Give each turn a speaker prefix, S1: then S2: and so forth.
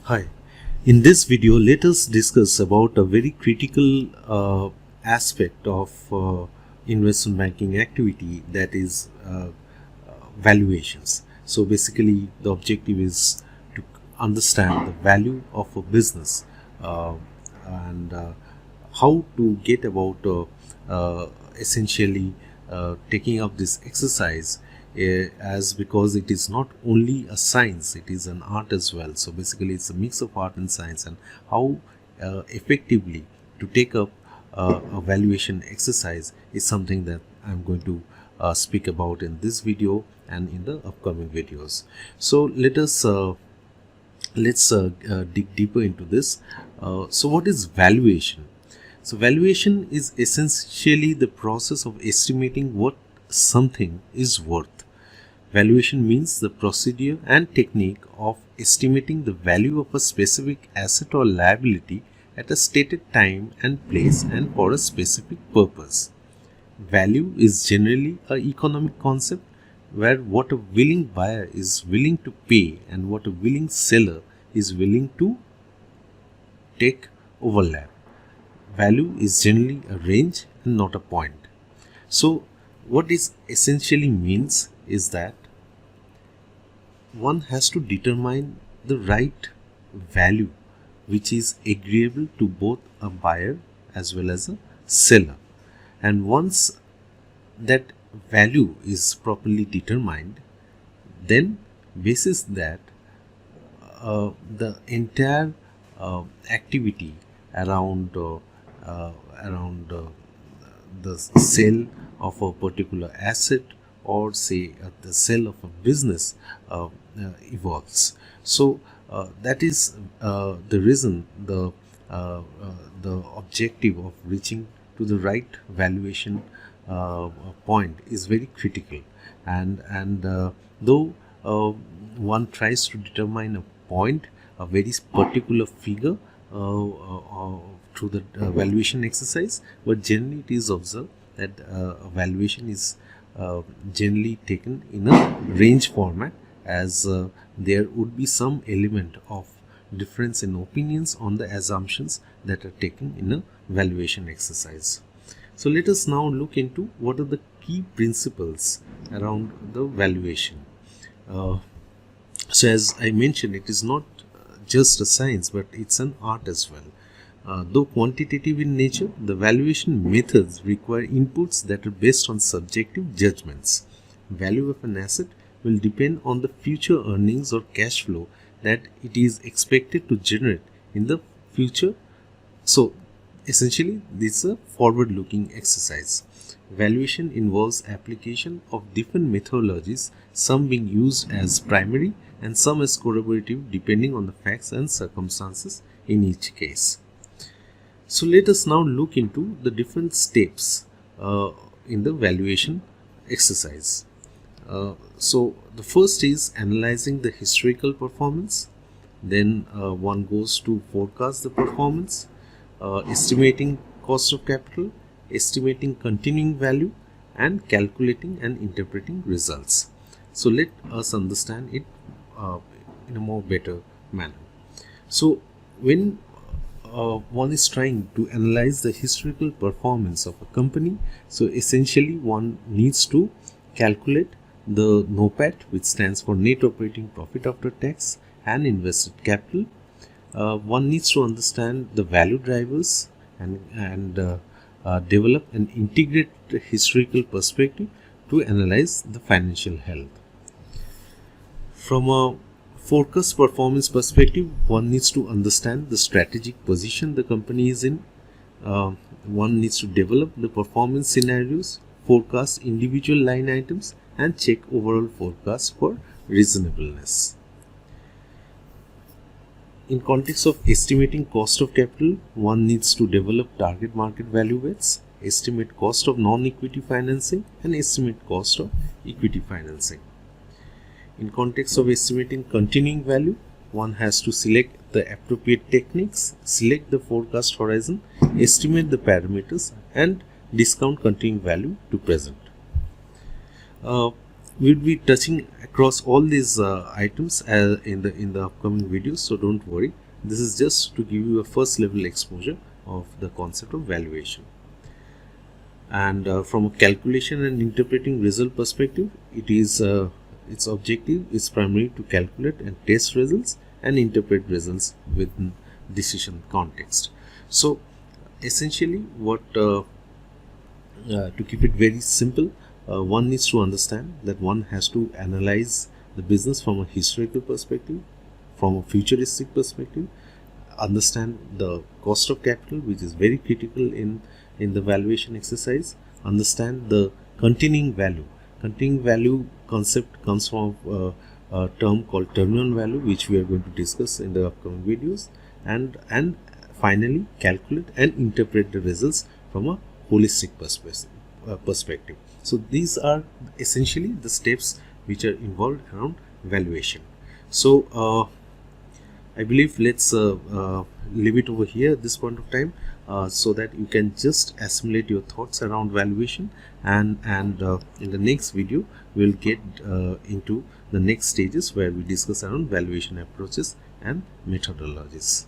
S1: Hi. In this video, let us discuss about a very critical aspect of investment banking activity, that is valuations. So basically, the objective is to understand the value of a business uh, and how to get about essentially taking up this exercise, as because it is not only a science, it is an art as well. So basically it's a mix of art and science, and how effectively to take up a valuation exercise is something that I'm going to speak about in this video and in the upcoming videos. So let's dig deeper into this. So what is valuation? So valuation is essentially the process of estimating what something is worth. Valuation means the procedure and technique of estimating the value of a specific asset or liability at a stated time and place and for a specific purpose. Value is generally an economic concept where what a willing buyer is willing to pay and what a willing seller is willing to take overlap. Value is generally a range and not a point. So what this essentially means is that one has to determine the right value which is agreeable to both a buyer as well as a seller. And once that value is properly determined, then basis that the entire activity around the sale of a particular asset, or say the sale of a business evolves. So that is the reason the objective of reaching to the right valuation point is very critical. And though one tries to determine a point, a very particular figure through the valuation exercise, but generally it is observed that valuation is generally taken in a range format, as there would be some element of difference in opinions on the assumptions that are taken in a valuation exercise. So let us now look into what are the key principles around the valuation. So as I mentioned, it is not just a science, but it's an art as well. Though quantitative in nature, the valuation methods require inputs that are based on subjective judgments. Value of an asset will depend on the future earnings or cash flow that it is expected to generate in the future. So essentially, this is a forward-looking exercise. Valuation involves application of different methodologies, some being used as primary and some as corroborative, depending on the facts and circumstances in each case. So let us now look into the different steps in the valuation exercise. So the first is analyzing the historical performance. Then one goes to forecast the performance, estimating cost of capital, estimating continuing value, and calculating and interpreting results. So let us understand it in a more better manner. So when one is trying to analyze the historical performance of a company, so essentially one needs to calculate the NOPAT, which stands for net operating profit after tax, and invested capital. One needs to understand the value drivers and develop an integrated historical perspective to analyze the financial health. From a forecast performance perspective, one needs to understand the strategic position the company is in. One needs to develop the performance scenarios, forecast individual line items, and check overall forecast for reasonableness. In context of estimating cost of capital, one needs to develop target market value weights, estimate cost of non-equity financing, and estimate cost of equity financing. In context of estimating continuing value, one has to select the appropriate techniques, select the forecast horizon, estimate the parameters, and discount continuing value to present. we'll be touching across all these items in the upcoming videos, so don't worry. This is just to give you a first level exposure of the concept of valuation. And from a calculation and interpreting result perspective, it is its objective is primarily to calculate and test results and interpret results within decision context. So essentially what to keep it very simple, one needs to understand that one has to analyze the business from a historical perspective, from a futuristic perspective, understand the cost of capital, which is very critical in the valuation exercise, understand the continuing value. Continuing value concept comes from a term called terminal value, which we are going to discuss in the upcoming videos, and finally calculate and interpret the results from a holistic perspective. So these are essentially the steps which are involved around valuation. So I believe let's leave it over here at this point of time, so that you can just assimilate your thoughts around valuation, and in the next video we'll get into the next stages where we discuss around valuation approaches and methodologies.